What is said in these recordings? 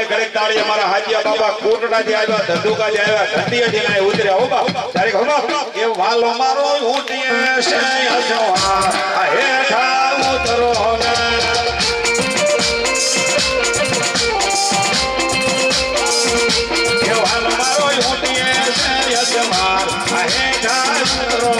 વગાય ઘડીક તાળી અમારા હાજીયા બાબા કોટડાથી આવ્યા ધંધુકાથી આવ્યા ઘંટીયાથી ના ઉતર્યા હો બા તારીખ હો એ વાલો મારો ઊંટીએ છે અસવા આ હેઠા ઉતરો એ વાલો મારો ઊંટીએ છે અસવા આ હેઠા ઉતરો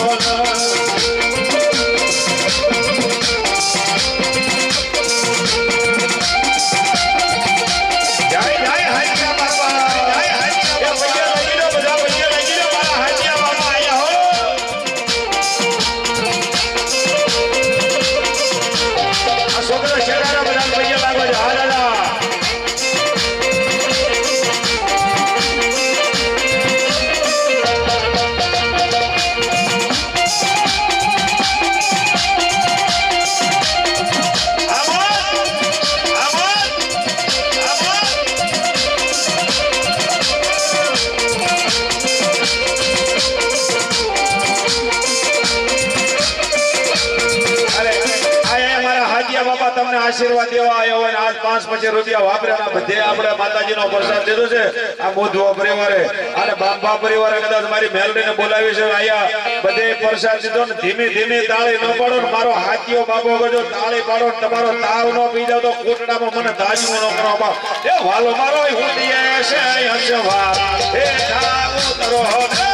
આશીર્વાદ દેવા આવ્યો હોય આજ 5-5 રૂપિયા વાપર્યા બધે આપણે માતાજીનો પ્રસાદ દીધો છે આ મોધવા પરિવારે અને બાપા પરિવારે કદાચ મારી મેલડીને બોલાવી છે આયા બધે પ્રસાદ દીધો ને ધીમે ધીમે તાળી ન પાડો ને મારો હાથીઓ બાબો ગજો તાળી પાડો તમારો તાવ ન પી જાવ તો કોટડામાં મને દાજમો ન કરો બાપ એ વાલો મારો હુંડીએ છે હસવા એ ઠાવ કરો એ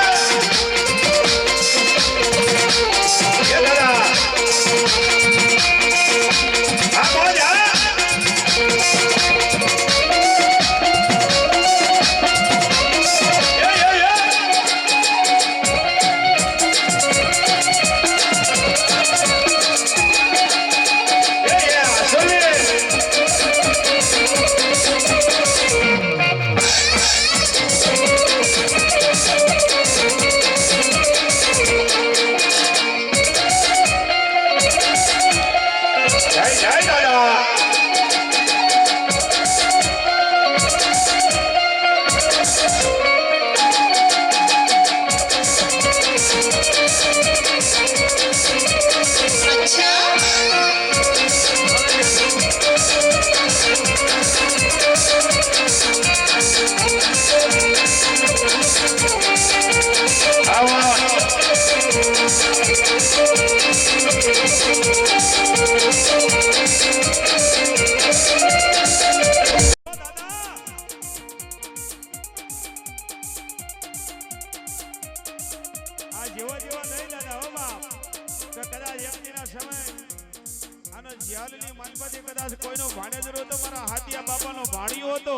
દાદા કોઈનો ભાણેજરો હતો મારા હાથીયા બાપાનો ભાણિયો હતો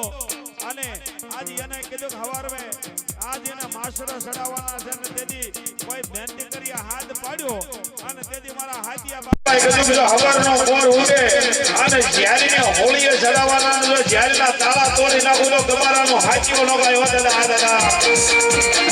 અને આજ એને કીધું હવારવે આજ એને માસરો સડાવવાના છે ને તેથી કોઈ મહેનત કરી હાથ પાડ્યો અને તેથી મારા હાથીયા બાપાએ કીધું કે હવારનો કોર ઉડે અને જ્યારીને હોળીએ સડાવવાના જો જ્યારીના તાળા તોડી નાખું તો તમારાનો હાથીઓ નો ગાયો દાદા આ દાદા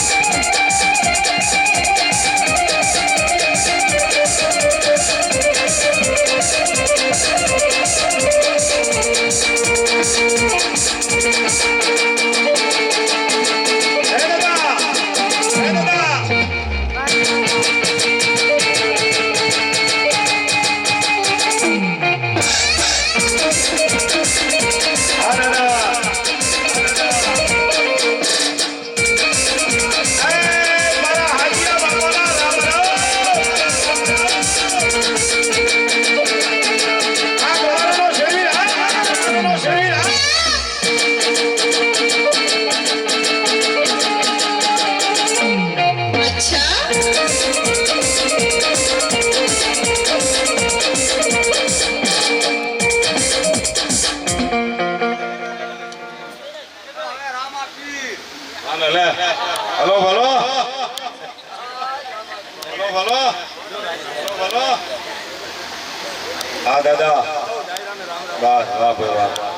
Halo, halo. Halo, halo. Halo, halo. Ah, dada. Wah, wah, wah.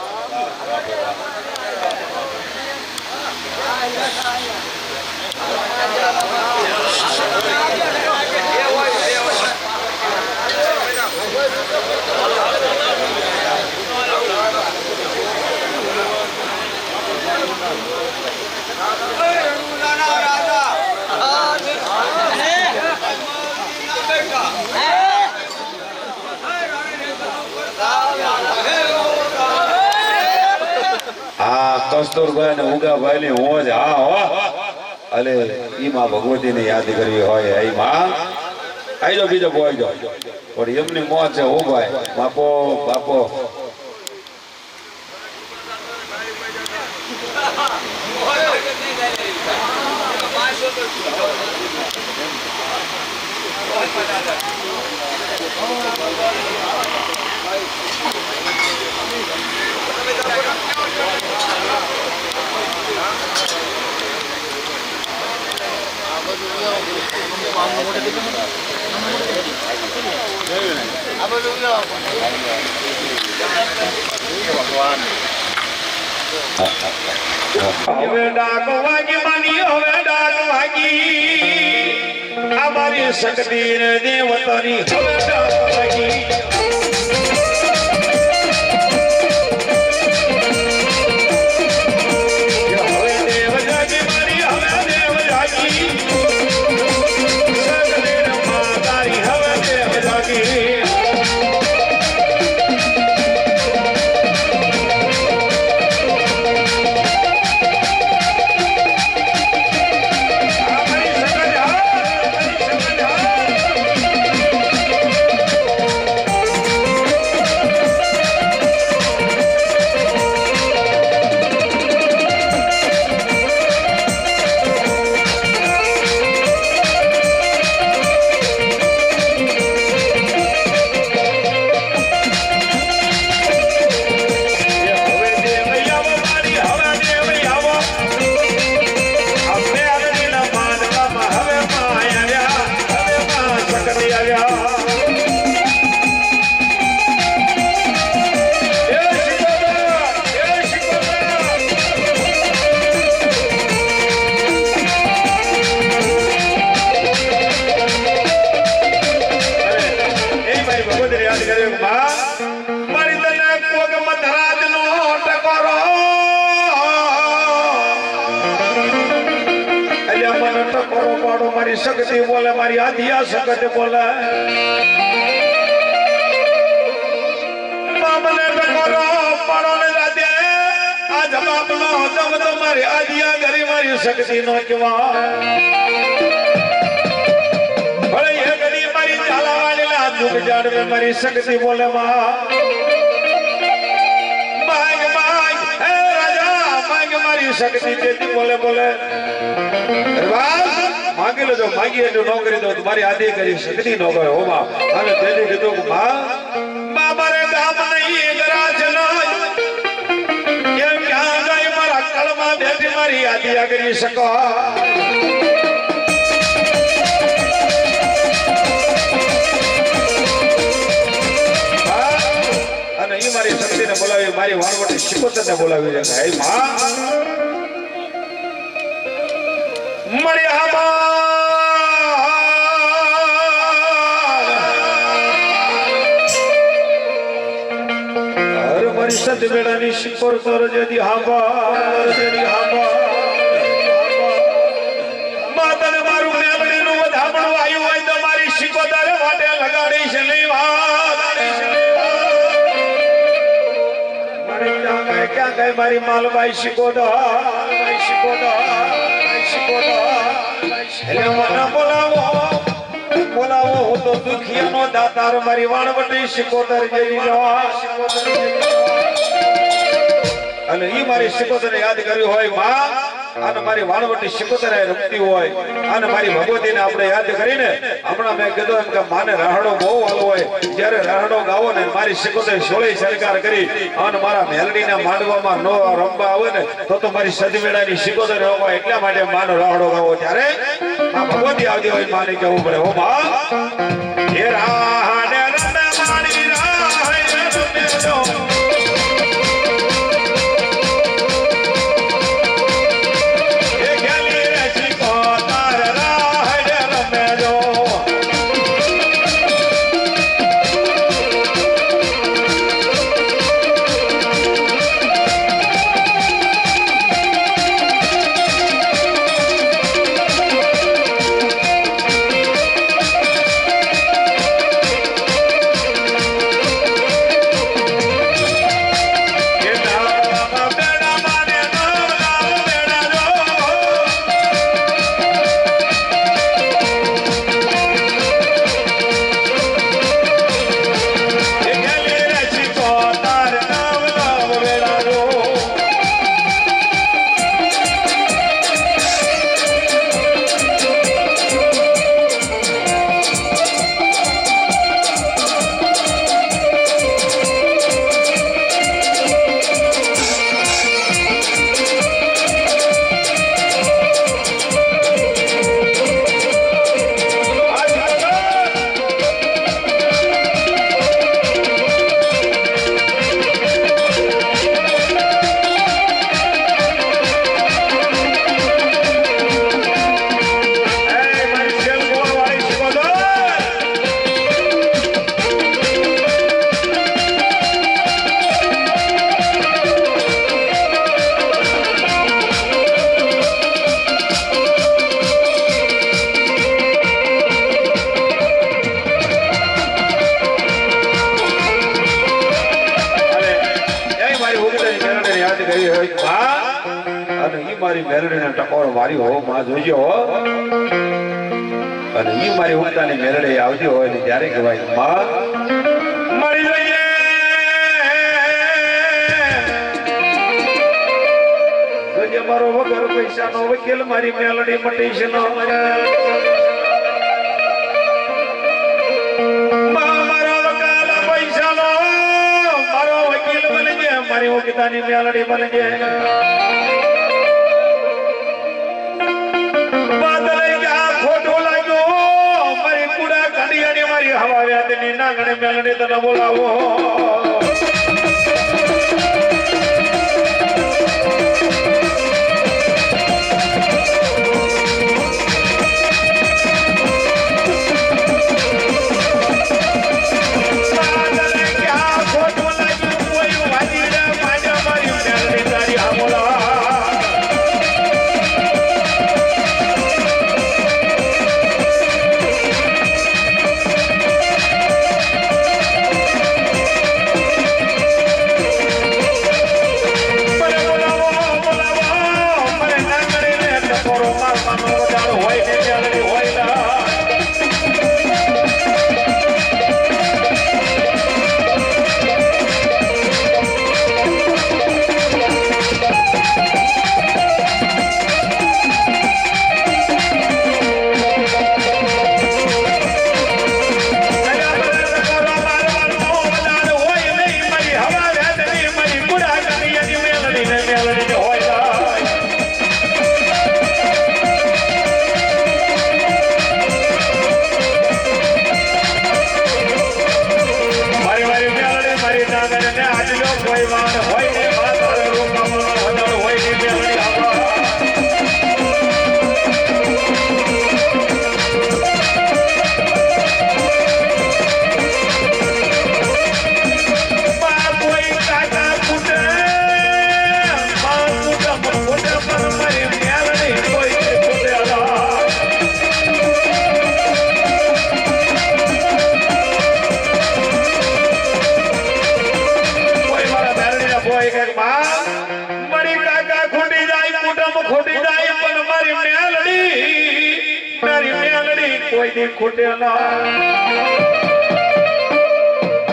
Ah Kasturbhai ને ઉગાભાઈ ની હોજ હા હો અલે ઈ માં ભગવતી ને યાદ કરવી હોય એ માં આઈજો બીજો બોલજો પણ એમની મોજ છે હો ભાઈ બાપો બાપો હવે ડાક વાગી માની હવે ડાક વાગી અમારી શક્તિ ને દેવતાની હવે ડાક વાગી મારી શક્તિ બોલે મારી આધિયા શક્તિ બોલે બાપને ટકોરો પાડો ને દાદે આ જવાબ નો દમ તો મારી આધિયા ગરી મારી શક્તિ નો કેવા ભલે એ ગરી મારી ચાલાવાળી આ દુખ જાડવે મારી શક્તિ બોલે માં માગ માગ હે રાજા માગ મારી શક્તિ દેતી બોલે બોલે માગી લો માગી એટલું ન કરી દો તમારી આદિ કરી શક્તિ ન કરે હો બાપ અને તેથી કીધું કે માં મારે ગામ નહીં ગરાજ કેમ ક્યાં ગઈ મારા કળમાં બેઠી મારી આદિ કરી શકો અને એ મારી શક્તિને બોલાવી મારી વાણવટી શિકોતરને બોલાવી છે હે માં મળ્યા સત બેડાની શિકોર કર જેદી માતાને મારું મેમડીનું વધામણું આવ્યું હોય તો મારી શિકોતર માટે લગાડીશ નહીં ક્યાં ગઈ મારી માલબાઈ શિકોતર એટલે મને બોલાવો હું તો દુખિયાનો દાતાર મારી વાણવટી શિકોતર જેવી અને ઈ મારી શિકોતરને યાદ કર્યું હોય માં અને મારી વાણવટી શિકોતર રમતી હોય અને મારી ભગવતીને આપણે યાદ કરીને હમણાં મેં કીધું એમ કે માને રાહડો બહુ વાલો હોય જ્યારે રાહડો ગાવો ને મારી શિકોતર સોળી સરકાર કરી અને મારા મેલડીના માંડવામાં નો રમવા આવે ને તો મારી સદવેળાની શિકોતર હોય એટલા માટે માનો રાહડો ગાવો ત્યારે આ ભગવતી આવતી હોય માને કહેવું પડે હો માં હે રાહડે રમે મારી રાહડે રમે કરી હોય માં અને ઈ મારી મેલડીને ટકોર મારી હો માં જોજો હો અને ઈ મારી ઉગતાની મેલડી આવતી હોય ને ત્યારે કહેવાય માં મળી જઈએ જોજે મારો વગર પૈસાનો વકીલ મારી મેલડી મટી છે નો મારી ઓગતાની મેલડી બની જાય બાદલે ક્યાં ખોટું લાગ્યું મારી કુડા કાઢી મારી હવા વ્યાતની નાગણે મેલડી તને બોલાવો કોઈ દી ખૂટે ના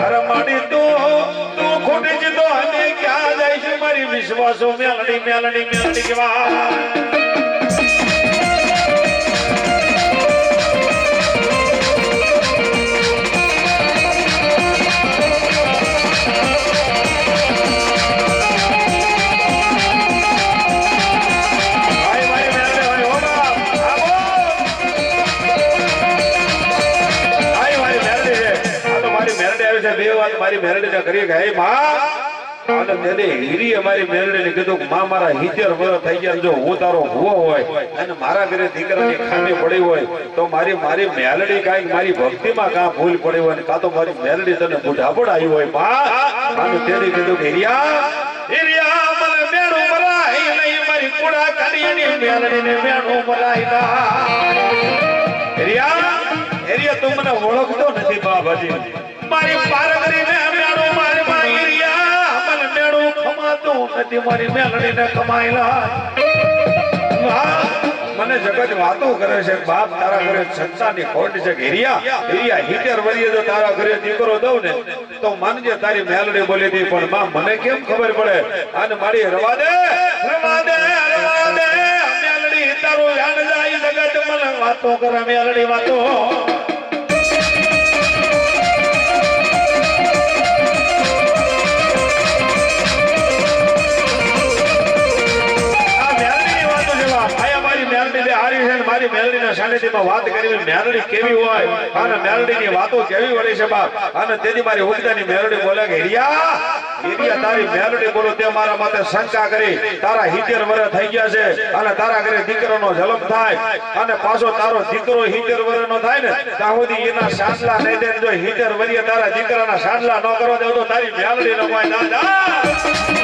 અરે માડી તું ખૂટી જતો અને ક્યાં જાય છે મારી વિશ્વાસો મેલડી મેલડી મેલડી કેવા મારી મેલડી કરી ગઈ માં અને તેને હીરી અમારી મેલડીને કીધું કે માં મારા 70 વર્ષ થઈ ગયા જો હું તારો ભૂવો હોય અને મારા ઘરે દીકરાની ખામી પડી હોય તો મારી મેલડી કાંઈક મારી ભક્તિમાં કાં ભૂલ પડી હોય કાં તો મારી મેલડી તને બુઢાપડ આવી હોય માં અને તેને કીધું કે હીરિયા મને મેણું મરાય નહીં મારી કુડા કાઢીની મેલડીને મેણું મરાય ના હીરિયા તું મને ઓળખતો નથી બાબાજી મારી પારગરીને મેળો મારી માઈરિયા મને મેળો ખમાતું નથી મારી મેલડીને કમાયેલા મને જગત વાતો કરે છે બાપ તારા ઘરે સંસારની ખોટ છે હીરિયા 70 વર્ષે જો તારા ઘરે દીકરો દઉં ને તો માનજે તારી મેલડી બોલી હતી પણ માં મને કેમ ખબર પડે અને મારી રવા દે મેલડી તારો જાણ જાય જગત મને વાતો કરે મેલડી વાતો મારી મેલડીના સાનિધ્યમાં વાત કરી મેલડી કેવી હોય અને મેલડીની વાતો કેવી વળી છે બાપ અને તેથી મારી ઉગતાની મેલડી બોલે કે હીરિયા તારી મેલડી બોલો તે મારા માથે શંકા કરી તારા 70 વર્ષ થઈ ગયા છે અને તારા ઘરે દીકરાનો જન્મ થાય અને પાછો તારો દીકરો 70 વર્ષનો થાય ને ત્યાં સુધી એના સાંડલા નહીં દે જો 70 વર્ષે તારા દીકરાના સાંડલા ન કરવા દે તો તારી મેલડી ન કોઈ દાદા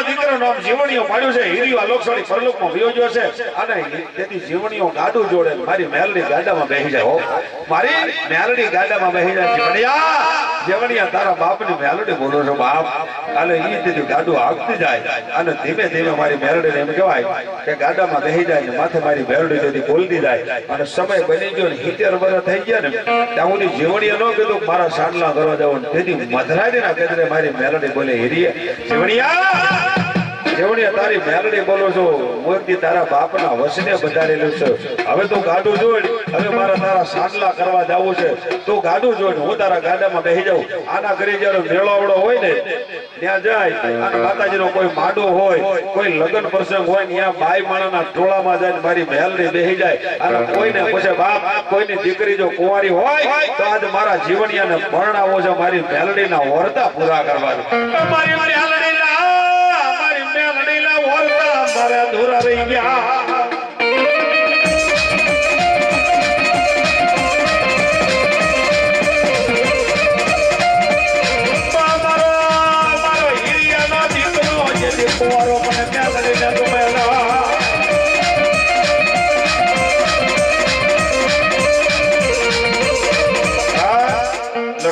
દીકરો નામ જીવણીઓ પાડ્યું છે હીરિયો આ લોકસાળી પરલોકમાં વયો ગયો છે અને તેથી જીવણીઓ ગાડું જોડે મારી મેલડી ગાડામાં બેસી જાય હો મારી મેલડી ગાડામાં બેસી જાય જીવણિયા તારા બાપની મેલડી બોલો છો બાપ અને ઈ તેથી ગાડું આગતી જાય અને ધીમે ધીમે મારી મેલડીને એમ કહેવાય કે ગાડામાં બેસી જાય ને માથે મારી મેલડી તેથી બોલતી જાય અને સમય બની ગયો ને 70 વર્ષ થઈ ગયા ને ત્યાં સુધી જીવણીએ ન કીધું મારા સાંડલા કરવા જાવ તેથી મધરાડીના કેદરે મારી મેલડી બોલે હીરી જીવણિયા જેવણીયા તારી મેલડી બોલો છો મોતી તારા બાપના વસને બધારેલું છે હવે તું ગાડું જોડ હવે મારા તારા સાંડલા કરવા જાવું છે તું ગાડું જોડ હું તારા ગાડામાં બેસી જાઉં આના ઘરે જ્યારે મેળાવડો હોય ને ત્યાં જાય અને માતાજીનો કોઈ માડો હોય કોઈ લગ્ન પ્રસંગ હોય ને ત્યાં બાઈ માણાના ટોળામાં જાય મારી મેલડી બેસી જાય અને કોઈને પૂછે બાપ કોઈની દીકરી જો કુંવારી હોય તો આજ મારા જીવણિયાને પરણાવો છે મારી મેલડીના વરતા પૂરા કરવાનું મારી મેલડીના વરતા મારા અધૂરા રહી ગયા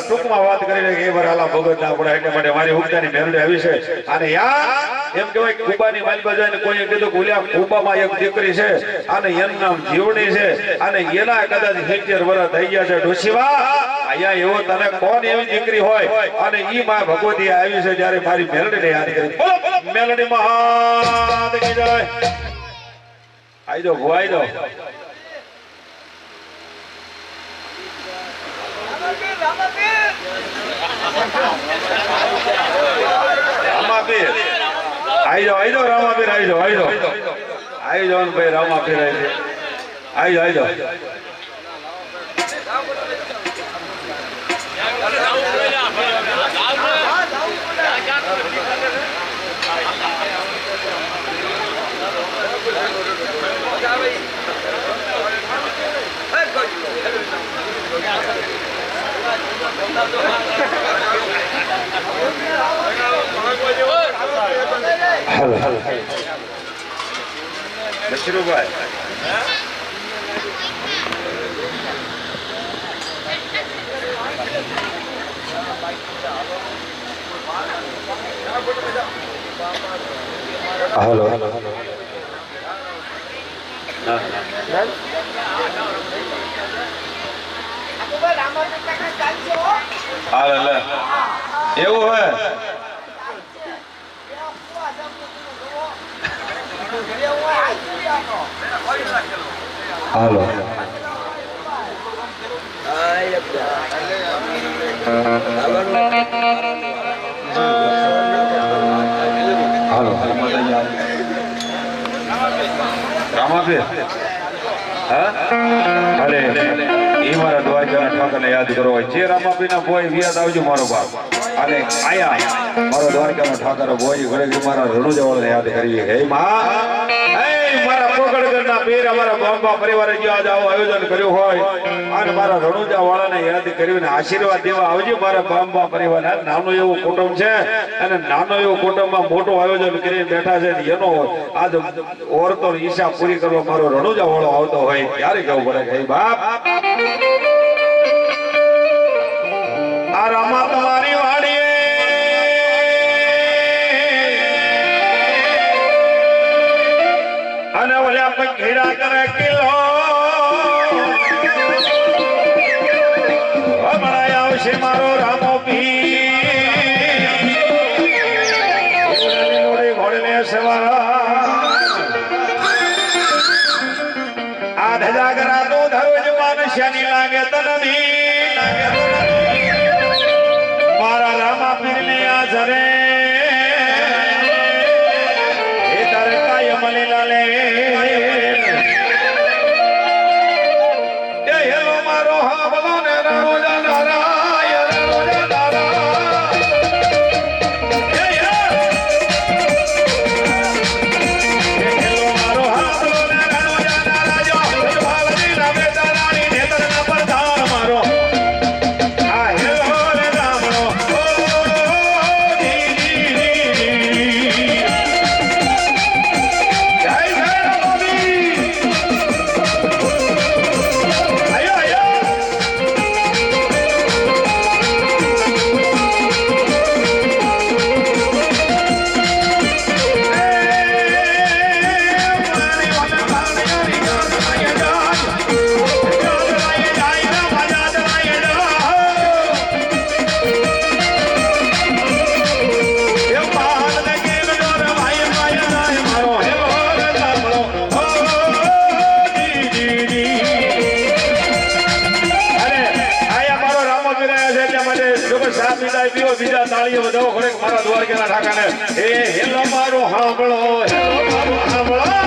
ટૂંકમાં વાત કરીને એ વરાલા ભગત ના પડે એટલે માટે મારી ઉગતાની મેલડી આવી છે અને યાર એમ કહેવાય કુબાની માલબા જાય કોઈએ કીધું કે ઓલા કુબામાં એક દીકરી છે અને એનું નામ જીવણી છે અને એના કદાચ 70 વર્ષ થઈ ગયા છે ડોશીવા અહીંયા એવો તને કોણ એવી દીકરી હોય અને ઈ માં ભગવતી આવી છે જ્યારે મારી મેલડીને યાદ કરી બોલો મેલડી મહાન કી જય આઈ દો ગોવાઈ દો રામાપીર આઈ જાઓ રામાપીર આઈ જાઓ ને ભાઈ રામાપીર આઈ જાઓ બશીરુભાઈ हेलो हेलो એવું હે હાલો રામાપીર હા અરે એ મારા દ્વારકાના ઠાકરને યાદ કરો જે રામાપીરના ભોય યાદ આવજો મારો બાપ અને આયા મારો દ્વારકાનો ઠાકર ભોય ઘરે મારા રણુજાવાળાને યાદ કરી હે માં મારા પોકળગઢના પીર અમારા બાંબા પરિવારે જે આજ આવું આયોજન કર્યું હોય અને મારા રણુજાવાળાને યાદ કર્યું આશીર્વાદ દેવા આવજો મારા બાંબા પરિવાર નાનું એવું કુટુંબ છે અને નાનો એવું કુટુંબમાં મોટું આયોજન કરીને બેઠા છે એનો આજ ઓરતો ઈચ્છા પૂરી કરવા મારો રણુજાવાળો આવતો હોય ત્યારે કેવું પડે કે બાપ આ રામા તમારી વાડીએ અને ઓલા પંખીડા કરે કિલો હમણાં આવશે મારો રામો પી ઘોડને સવાર આ ધજાગરા તો ધરુજ મનુષ્યની લાગે તનમી મારા રામા પીરને આ જરે એ તારે કાય મલી લાલે એ હેલો મારો હા બોલો ને રાજા નારાયણ રાજા નારાયણ એ હેલો મારો હા બોલો ને રાજા નારાયણ વાલની નામે તારાની નેતરના પરધાર મારો આ હેલો ને રામનો ઓ જી ચાય પીવો બીજા તાળીઓ વધાવો ખરેખ મારા દ્વારકાના ઠાકાને એ હેલો મારો સાંભળો હેલો મારો સાંભળો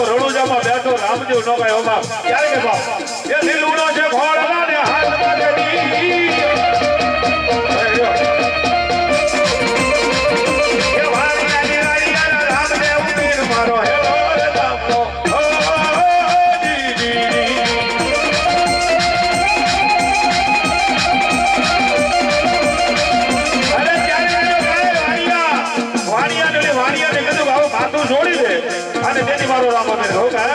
રણુજામાં બેઠો રામદેવ નો કઈ હોમાં ક્યારે કે બાપ એ લીલુનો છે ઘોડા ને હાથમાં દેડી એ વારિયાની વારિયાના રામદેવ પીર મારો હેલો રામો ઓ દીદી અરે ક્યારે વારિયાને કીધું આવો માથું છોડી દે અને તેની મારો રામો ને હો કે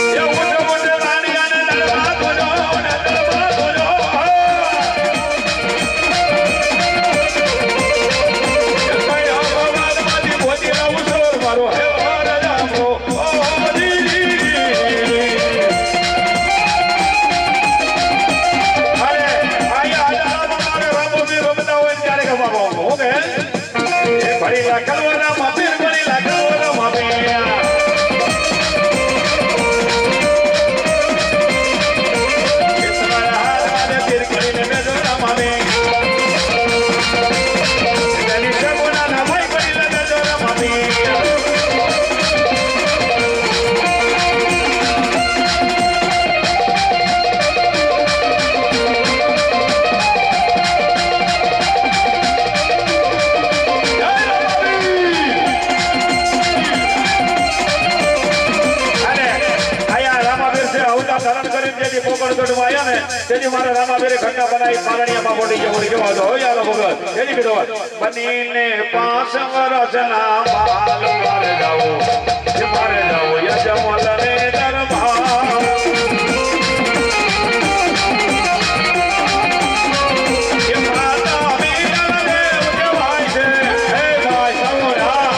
એ ઉઠો ઉઠો રાણીયાને દરબાર બોલો ને દરબાર બોલો એ ભાઈ હો ભગવાનમાંથી ભોજી રાવું સોર મારો હે રામો ઓ દીદી અરે આયા મારો રામો બી રમતા હોય ત્યારે કે બાબા હો કે એ ભરી લાકલવાના માપીર ભરી લાકલવાના માપીર મારા રામાબેરે ઘટના બનાવી પારણિયામાં બોલી જવું કેવો હતો હોય આલો ભગત એની કીધો બનીને 5 વર્ષના માલ મારે જાવો યજમલને દરબાર એ માતા મીરા દેવ કહેવાય છે હે ભાઈ સવરા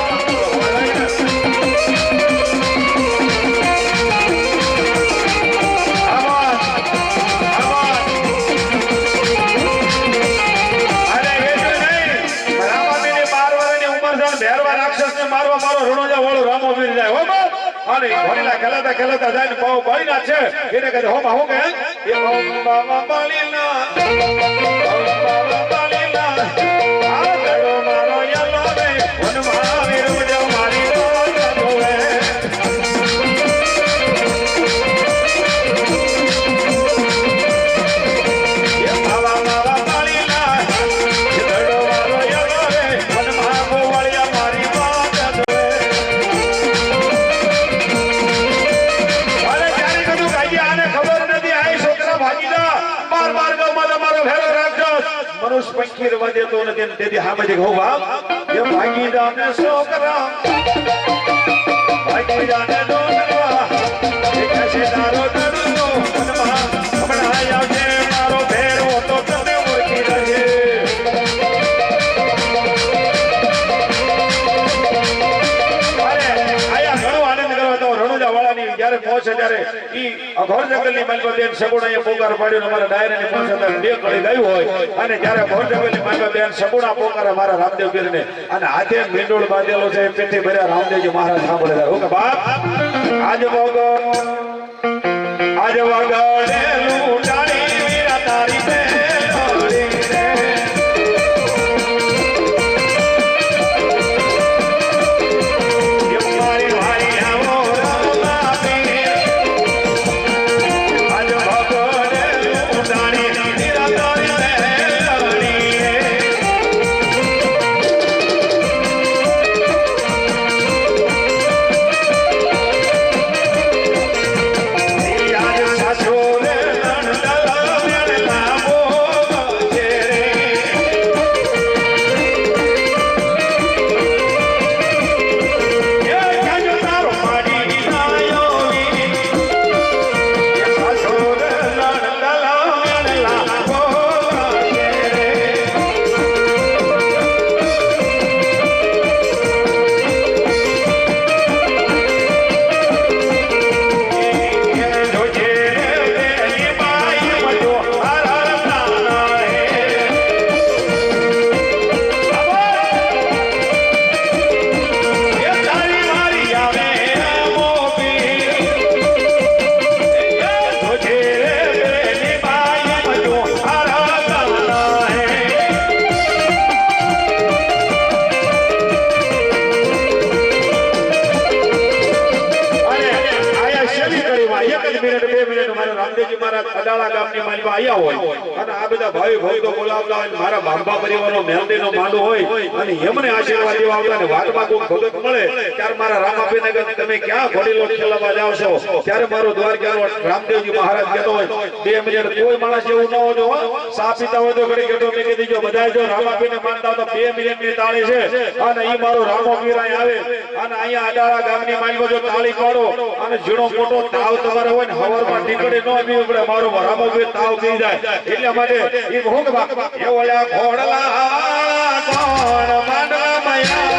ખેલાતા ખેલાતા જાય ને પાવ બળી ના છે એને કહે હોમાં હો કે એ ઓમ બાબા બાલીના આ ગળો મારો યલો રે વન મહાવીર મુજો મારી રોજ ધોવે એ બાબા બાબા બાલીના એ ગળો મારો યલો રે વન મહાગો વાળિયા મારી રોજ ધોવે મનુષ્ય પંખી રવા દેતો નથી તેથી હા બજે હો બાપ એ ભાગીદાર ને છોકરા ભાગીદાર ને ડોકરા એ કશે તારો દડનો મનમાં હમણાં આવજે મારો ભેરો તો તને ઓળખી રહેજે અરે આયા ઘણો આનંદ કરવા તો રણુજા વાળાની જ્યારે પહોંચે ત્યારે ઈ અઘોર જંગલની માલપા બેન સગુણા પોકાર પાડ્યો અમારા ડાયરાની પાસે બે કડી ગાયું હોય અને ત્યારે અઘોર જંગલની માલપા બેન સગુણા પોકારે મારા રામદેવ પીરને અને હાથે મીંડોળ બાંધેલો છે પેટી ભર્યા રામદેવજી મહારાજ સાંભળે ઓકે બાપ આજ વગર લૂંટાણી વીરા તારી રામદેવજી મહારાજ કહેતો હોય 2 મિનિટ કોઈ માણસ એવું ન હોય સા પીતા હોય તો ઘડી કેટો મેકી દીજો બધા જો રામાપીને માનતા તો 2 મિનિટની તાળી છે અને ઈ મારો રામો પીરાય આવે અને અહીંયા અડાળા ગામની માલમાં જો તાળી પાડો અને ઝીણો મોટો તાવ તમારે હોય ને હવારમાં ટીકડી ન પીવું પડે મારો રામો પીર તાવ પી જાય એટલા માટે ઈ હું કે એ ઓલા ઘોડલા કોણ માંડવા મયા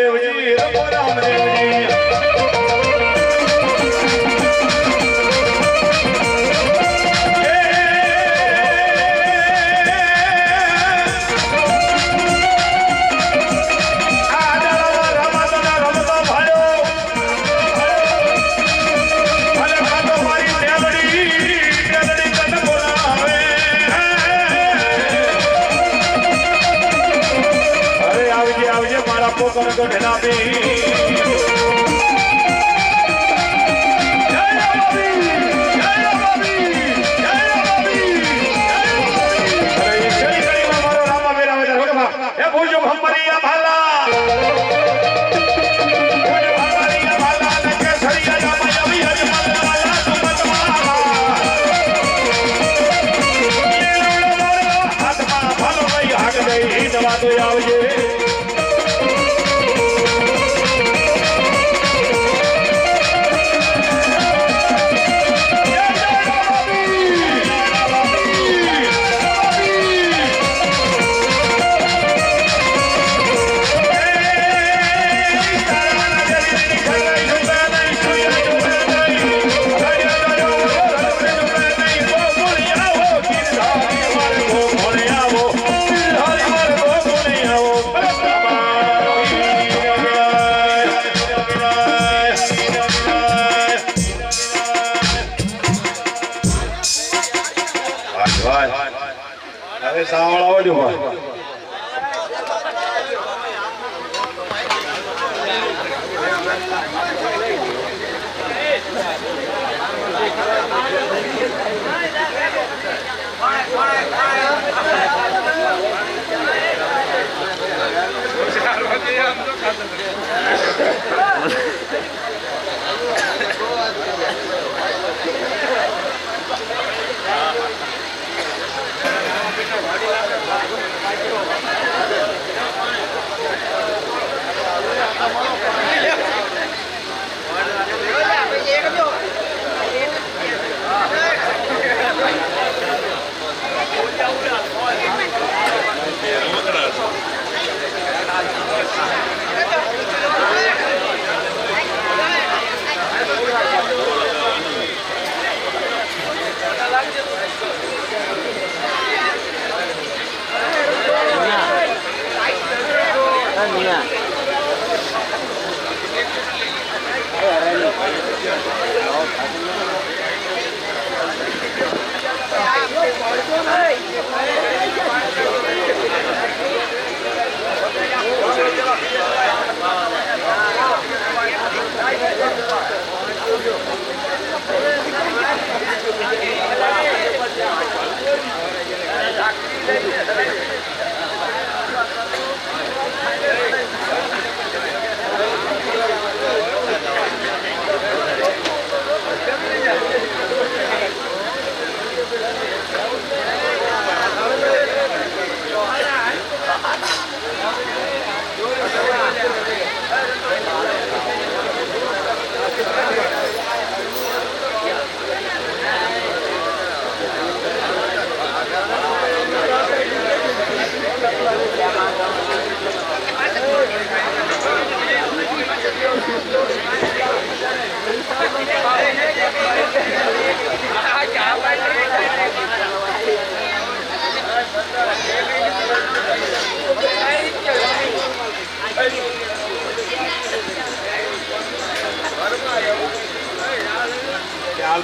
રામદેવજી રમો રામદેવજી પોકર ગઢનાબી આવજે હવે સાવળ આવડ્યું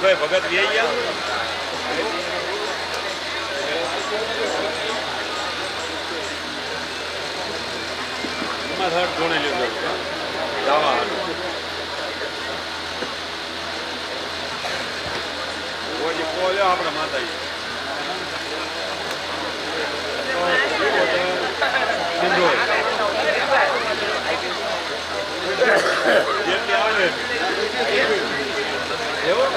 ભાઈ ભગત લઈ ગયા થર્ડ જોડે લીધો જવા પોલ્યો આપણે માતાજી જેટલી આવે એવું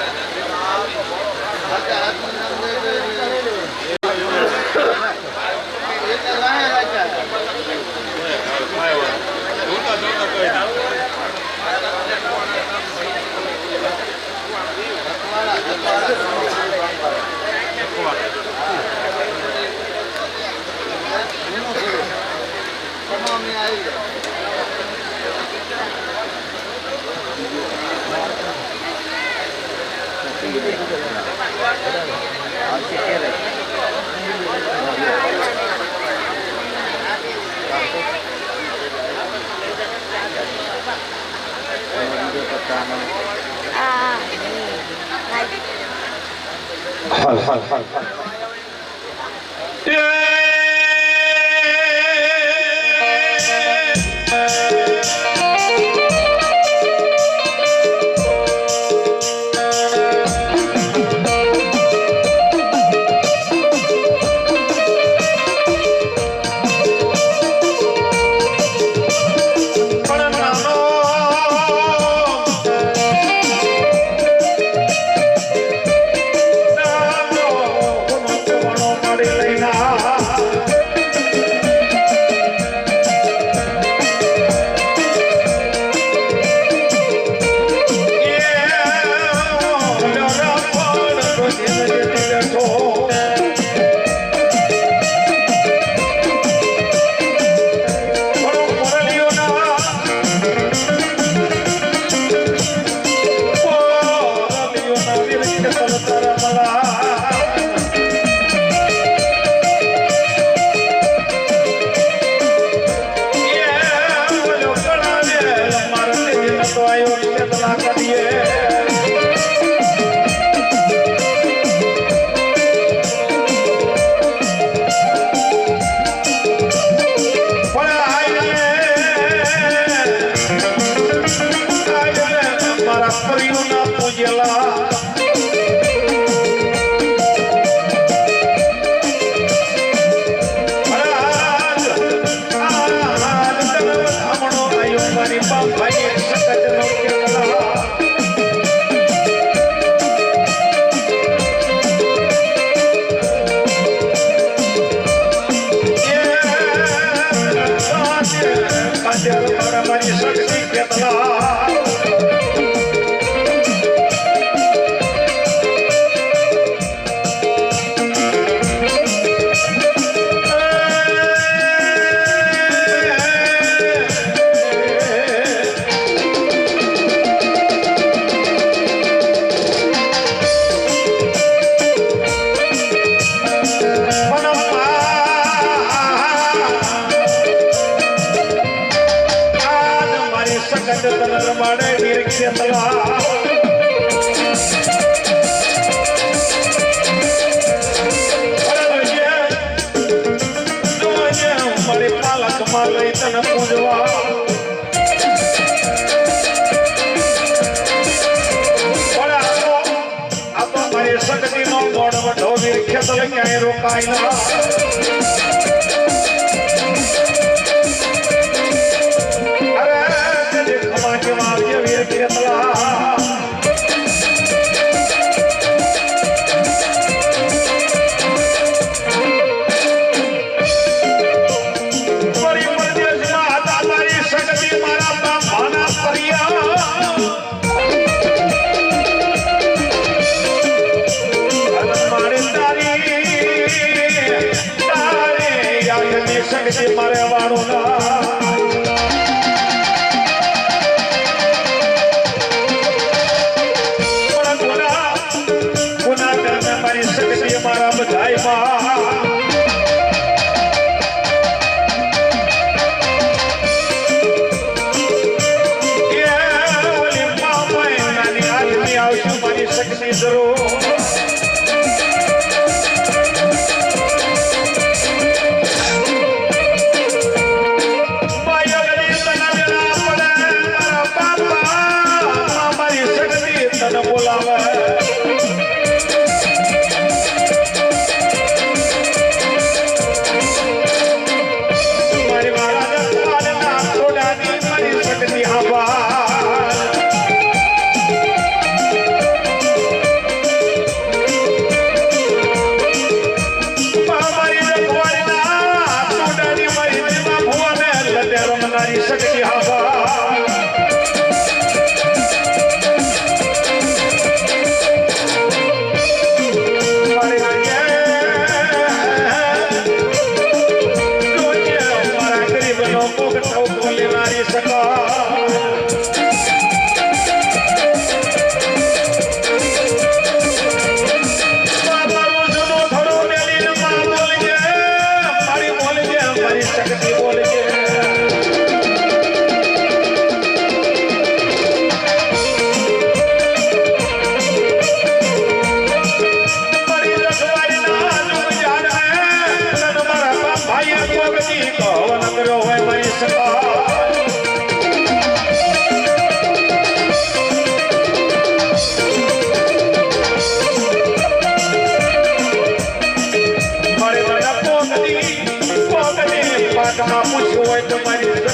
હાલ હાલ હાલ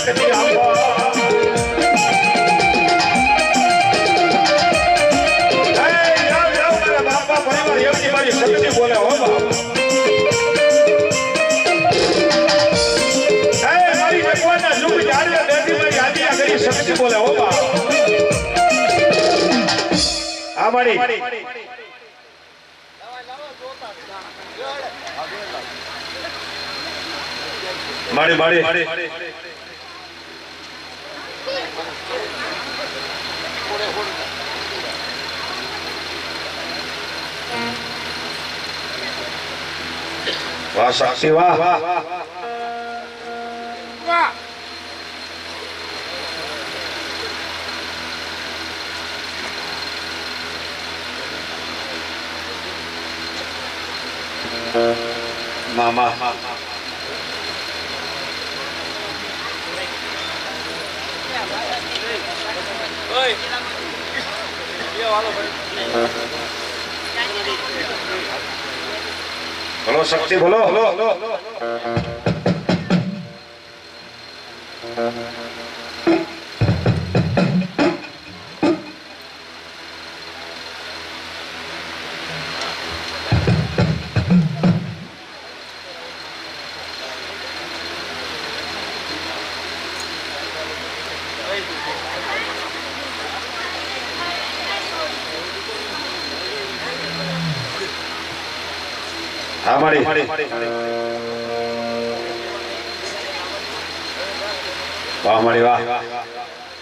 શક્તિ આપો શક્તિ બોલે હો બાપ મારી ભગવાનના સુખ જાળવે બેઠી મારી આજ્ઞા કરી શક્તિ બોલે હો બાપ આ મારી મારી વાહ શક્તિ વાહ મામા બોલો શક્તિ બોલો હા મારી વાહ મારી વાહ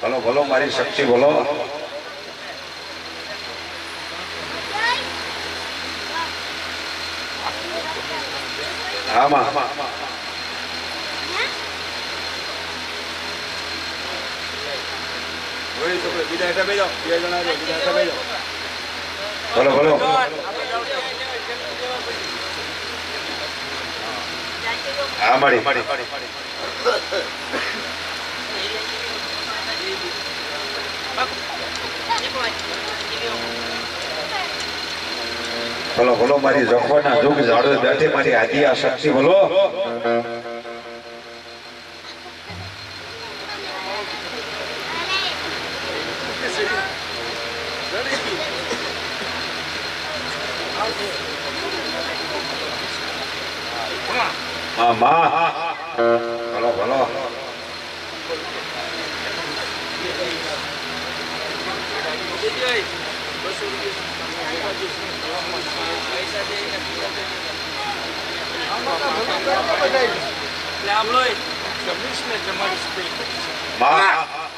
બોલો બોલો મારી શક્તિ બોલો હા માં બોલો બોલો હા મારી બોલો બોલો મારી જખવાના દુઃખ જાડવે બેઠી મારી આદિ આ શક્તિ બોલો માં બોલો બોલો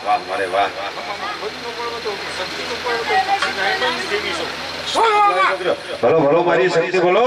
વાહ મારે વાહ બોલો બોલો મારી શક્તિ બોલો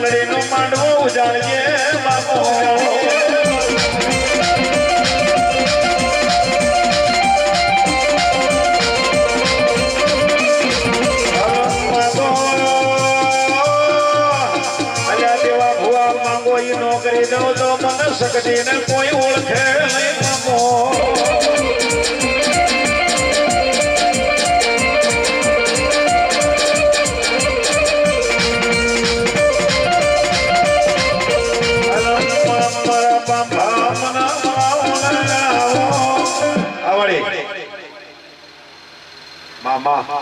મેલડીનો માંડવો ઉજાડજે બાપો નોકરી દો તો મને શકતી ને કોઈ ઓળખે નહીં બાપો મામા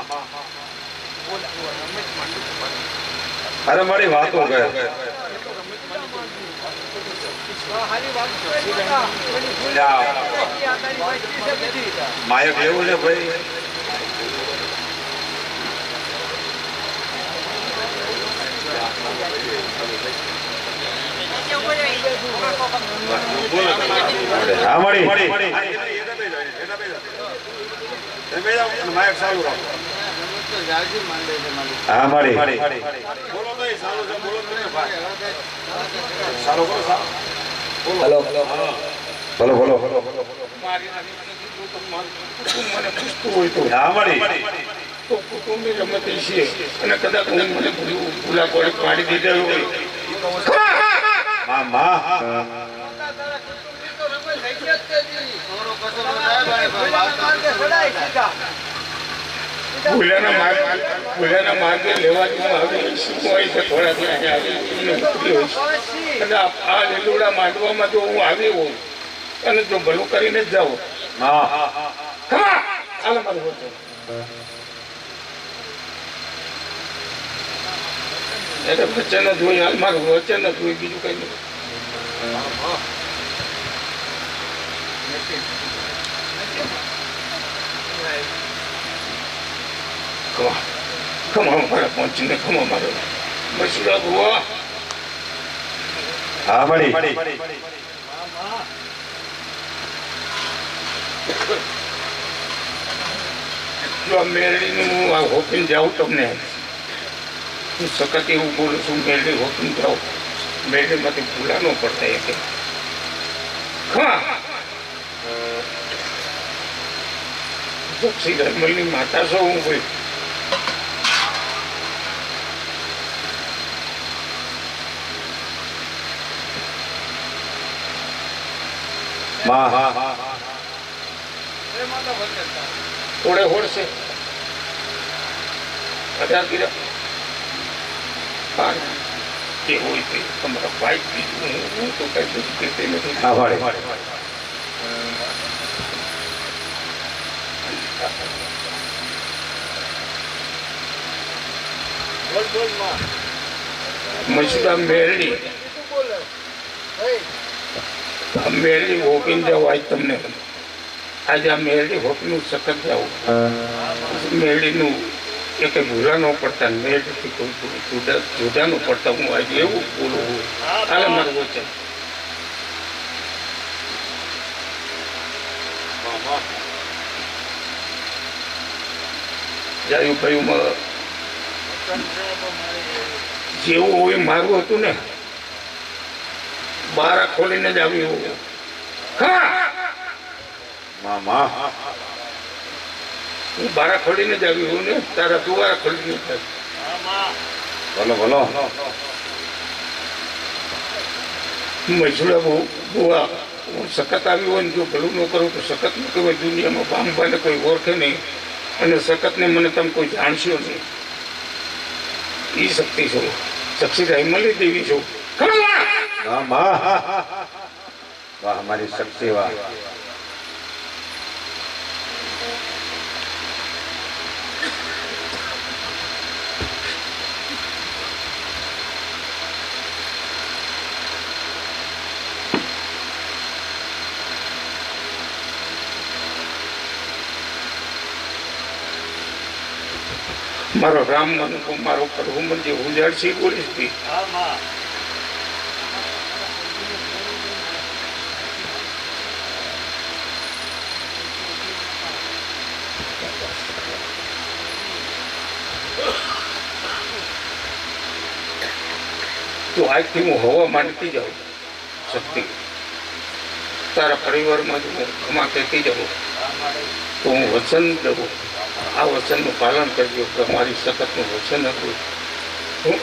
અરે મારી વાતો કહે માયક એવું છે ભાઈ હા મળી માયક ચાલુ રાખો હા મળી બોલો બોલો બોલો બોલો હા મળી તો કુટુંબની રમત છે અને કદાચ હું મને ભૂલા કોળી પાડી દીધેલો હોય ભૂલાના માર્ગે લેવા આવે શું હોય છે થોડા અને આ લીલુડા માંડવામાં જો હું આવી હોઉં અને જો ભલું કરીને જ જાઉં એટલે વચન જ હોય હાલ મારું વચન જ હોય બીજું કઈ નહીં ખમા મારા પહોંચીને ખમા મારો મસુરા ભુવા હા મળી જો આ મેરડીનું હું આ હોપીને જાઉં તમને હું સખત એવું બોલું છું મેરડી હોપીને જાઉં મેરડીમાંથી ભૂલા ન પડતા એ કે ખમા જક્ષી ધર્મલની માતા છો હું ભાઈ થોડે હોડશે 50 કિલો જે હોય તે તમારા બાઈક બીજું હું તો કઈ બધું કહેતી નથી મસુરા મેરડી મેરડી હોપીને જાવ આજ તમને આજે આ મેરડી હોપીનું સખત જાવ મેરડીનું એ કઈ ભૂલા ન પડતા મેરડીથી કોઈ જુદા ન પડતા હું આજે એવું બોલું હાલે મારું વચન જાયું ભાઈમાં જેવું હોય મારું હતું ને બારા ખોલીને જ આવ્યું હું બારા ખોલીને જ આવ્યું ને તારા દુવારા ખોલીને બોલો બોલો મજૂરા બુવા હું સખત આવ્યું હોય ને જો ભલું ન કરું તો સખત ન કહેવાય દુનિયામાં બામભાને કોઈ ઓળખે નહીં અને સખતને મને તમે કોઈ જાણશો નહીં એ શક્તિ છું શક્તિ મળી દેવી છું વાહ મારી શક્તિ વાહ મારો રામ મન મારો પ્રભુ મન જે ઉજાડ છે બોલીશ બી તો આજથી હું હવા માંડતી જાઉં શક્તિ તારા પરિવારમાં જ હું ખમા કહેતી જાઉં તો હું વચન દઉં આ વચનનું પાલન કરજો કે મારી સખતનું વચન હતું હું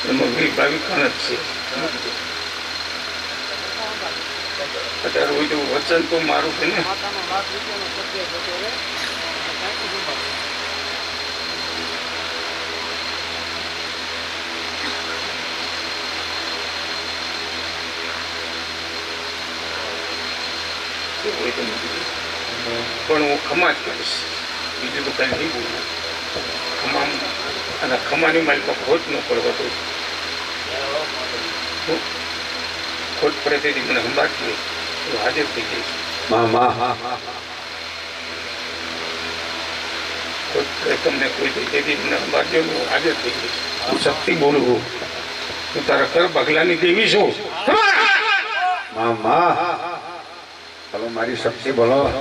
એમાં 20-22 કણ જ છે અત્યારે હોય તો વચન તો મારું છે ને હોય તો પણ હું ખમા જ કરીશ બીજું તો કંઈ નહીં બોલું ખમા અને ખમાની માલિકમાં ખોટ ન પડવા તો ખોટ પડે તેથી મને સંભાળતી હું હાજર થઈ જઈશ ખોટ પડે તમને કોઈ થઈ તેથી મને સંભાળજો હું હાજર થઈ જઈશ હું શક્તિ બોલું હું તારા કર પગલાની દેવી છું હલો મારી શક્તિ બોલો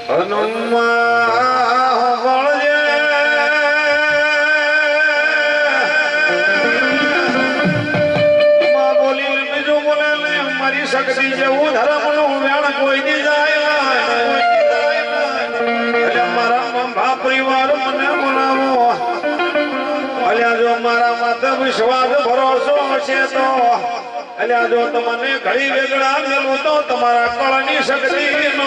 હનુમાન બોલીને બીજું બોલે મારી શક્તિ જેવું ધર્મનું વેણ કોઈ દી જાય મારા ભા પરિવાર મને બોલાવો અલ્યા જો મારા માથે વિશ્વાસ ભરોસો છે તો અલ્યા જો તમને ઘડી વેગળા મેલું તો તમારા કળની શક્તિ નો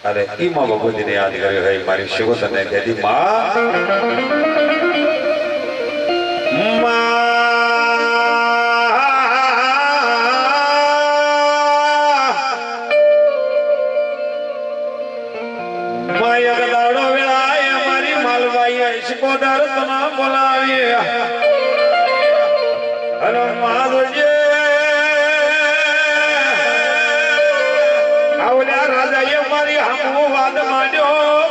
અરે ઈમાં ભગવતીને યાદ કર્યો હે મારી શિવતને કહેતી શિકોદર તને બોલાવી અને માધુજે આવલ્યા રાજાએ મારી હામો વાદ માંડ્યો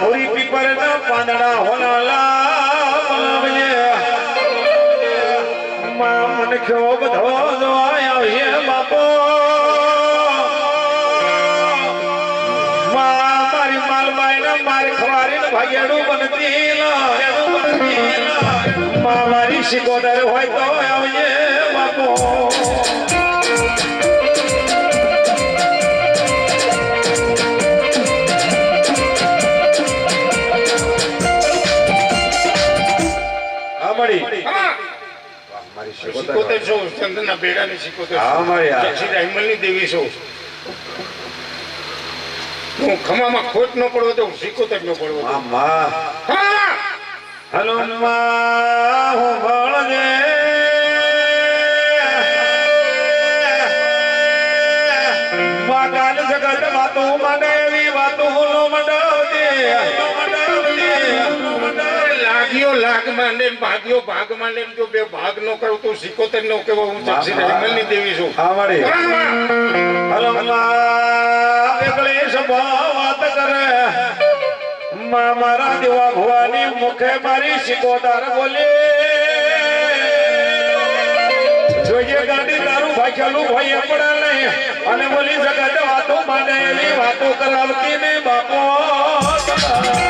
પૂરી પીપરના પાંદડા હોનાલા બોલાવજે મને ખ્યો બધો જોવાય આવશે બાપો મારી શિકોદર હોય તો આવજે બાપો મારી શિકોતર છો ચંદના બેડાની શિકોતર રાયમલની દેવી છો હું ખમામાં ખોટ ન પડવો તો શિકોતર ન પડવો હલો હું ભળજે ગાલ જગત વાતો માટે એવી વાતો નો લાગ્યો લાગ માંડે ભાગ્યો ભાગ માંડે જો બે ભાગ નો કરું તો શિકોતર નો કેવો હું ચક્ષી રાયમલની દેવી છું હલો વાત કરે મારા દેવા ભવાની મુખે મારી શિકોદર બોલે જોઈએ ગાડી તારું ભાગ્યેલું ભાઈ પડે નહીં અને બોલી જગત વાતો માટે એવી વાતો કરાવતી ને બાપો